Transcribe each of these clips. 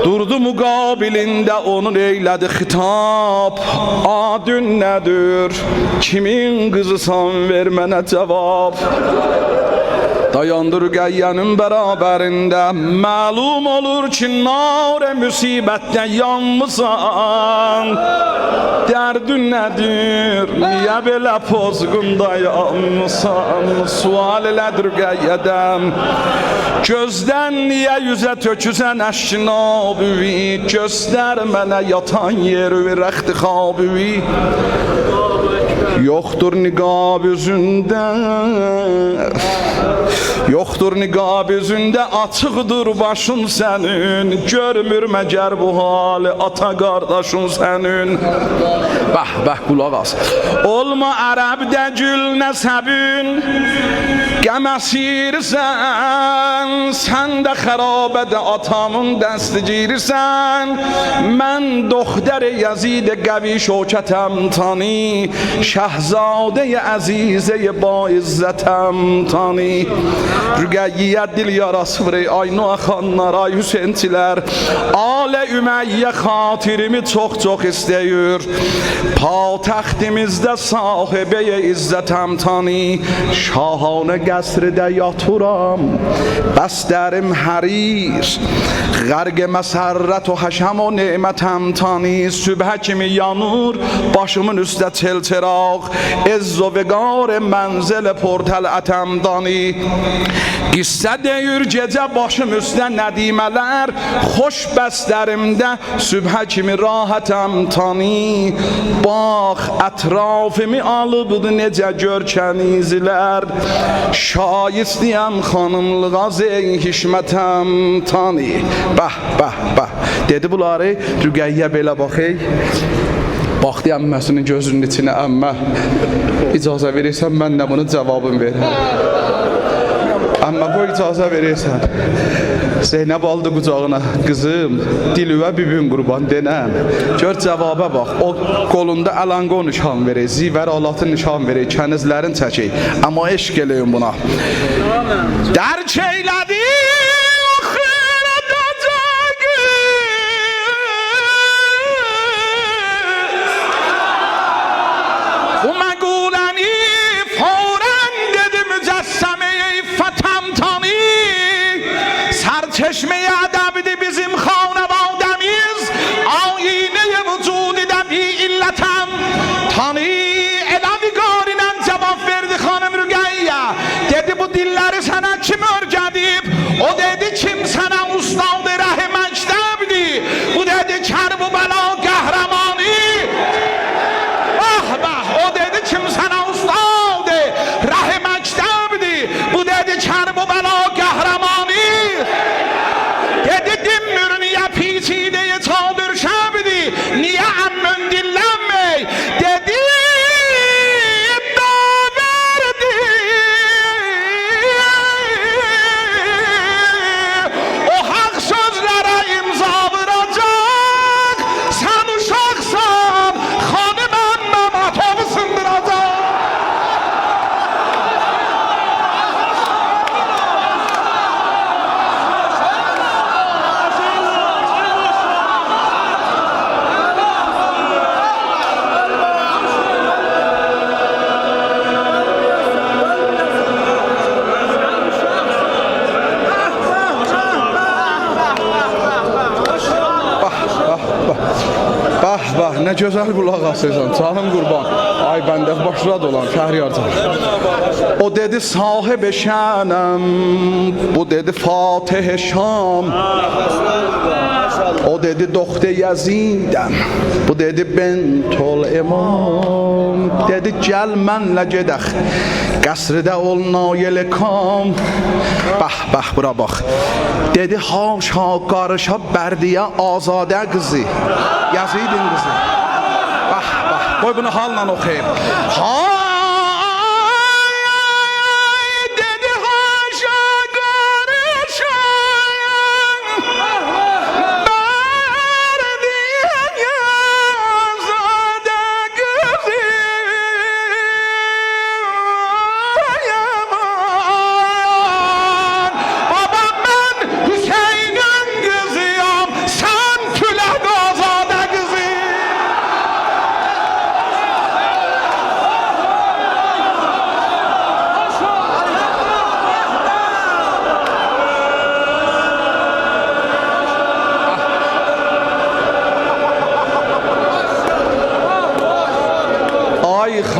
Durdu muqabilində onun eylədi xitab. Adın nədir? Kimin qızısan ver mənə cavab. Dayandır Rüqəyyənin bərabərində. Məlum olur ki nar-ı müsibətdə yanmısan. Dərdün nədir? Niyə belə pozğunda yanmısan? Sual elədir Rüqəyyədən. Gözdən niyə yüzə töküsən əşkinabüvi? Göstər mənə yatan yeri rəxti xabüvi. Yoxdur niqab üzündə, yoxdur niqab üzündə, açıqdır başın sənin. Görmür məgər bu hali ata qardaşın sənin. Bəh, bəh, qulaq as. Olma ərəbdə gül nəsəbin, qəm əsirsən. Sən də xərabədə atamın dəstigirsən. Mən doxtər Yazid qəvi şokətəm tani. Şəhzadə əzizə ba izzətəm tani. Rüqəyyə dil yarası vəri ay Nuaxanlar, ay Hüseynçilər. Alə Üməyyə xatirimi çox-çox istəyir. Patəxtimizdə sahibəyə izzətəm tani. Şahanə qəsrdə yatıram, bəstərim hərir. Qərq məsərrət o həşəm o nemətəm tani. Sübhə kimi yanır başımın üstə çel-çıraq. İzz o vəqar mənzil portələtəm dani. Qissə deyir gecə başım üstə nədimələr. Xoş bəstərimdə sübhə kimi rahatəm tani. Bax ətrafımı alıbdı necə görkənizlər. Şayistiyəm xanımlığa zey hişmətəm tani. Bəh, bəh, bəh. Dedi bunları Rüqəyyə belə baxey. Baxdı əmməsinin gözünün içinə. Əmmə, icazə verirsən mən də bunun cavabını verirəm. Əmmə, bu icazə verirsən. Zeynəb aldı qucağına. Qızım, dilüvə bibim qurban denəm. Gör cavaba bax. O qolunda əlanqo nişan verir, zivər alatı nişan verir, kənizlərin çəkir. Amma eşq eləyin buna. Dərk eylədi. Çeşme-i ədəbdir bizim xanəvadəmiz. Ayinə-i vücudidə bi illətəm tani. Elə viqarinən cavab verdi xanım Rüqəyyə. Dedi bu dilləri sənə kim örgədib? O dedi kim sənə ustad-ı rəh məktəbdir? Bu dedi Kərbəla qəhrəmanı. Ah bəh, o dedi kim sənə ustad-ı rəh məktəbdir? Bu dedi Kərbəla qəhrəmanı. Çiğdeye çaldır şabidi. Niye ammın dinlenmey? Dedi da verdi. O hak sözlere imza vuracak. Sen uşaksan hanım emmem atamı sındıracak. Bəh, bəh, nə gözəl qulaq asırsan, canım qurban. Ay bəndə başladı olan Fəhriyarcan. O dedi sahib-i şənəm, bu dedi Fatih-i Şam. O dedi doxtə Yazidəm, bu dedi Bentol İmam. Dedi gəl mənlə gedək, qəsrdə ol nayel kam. Bəh, bəh, bura bax. Dedi haşa qarışa bərdiyə azadə qızı, Yazidin qızı. Bəh, bəh, qoy bunu halla oxuyayım. Babam ben Hüseyin'in kızı.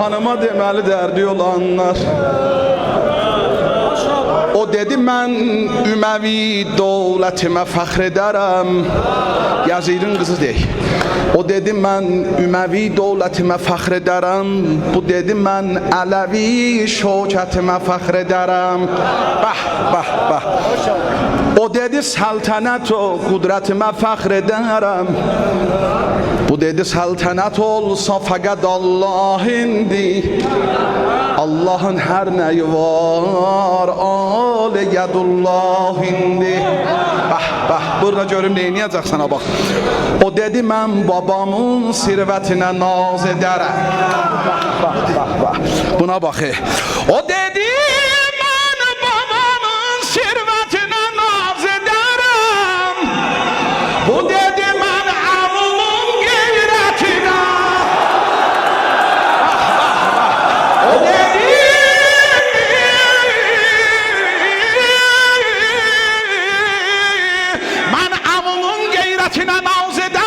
hanıma deməli dərdi olanlar. O dedi mən Üməvi dövlətimə fəxr edərəm. Yazidin qızı deyək. O dedi mən Üməvi dövlətimə fəxr edərəm. Bu dedi mən Ələvi şövkətimə fəxr edərəm. Bəh, bəh, bəh. O dedi səltənət o qudrətimə fəxr edərəm. Bu dedi səltənət olsa fəqət Allahindir. Allah'ın her neyi var, ale yedullahindir. Bah bah, burada görüm neyniyəcəksən ha bax. O dedi mən babamın sirvətinə naz edərəm. Bah bah bah bah. Buna bax. O dedi mən babamın sirvətinə naz edərəm. Bu dedi mən amımın qeyrətinə. O dedi mən amımın qeyrətinə naz edərəm.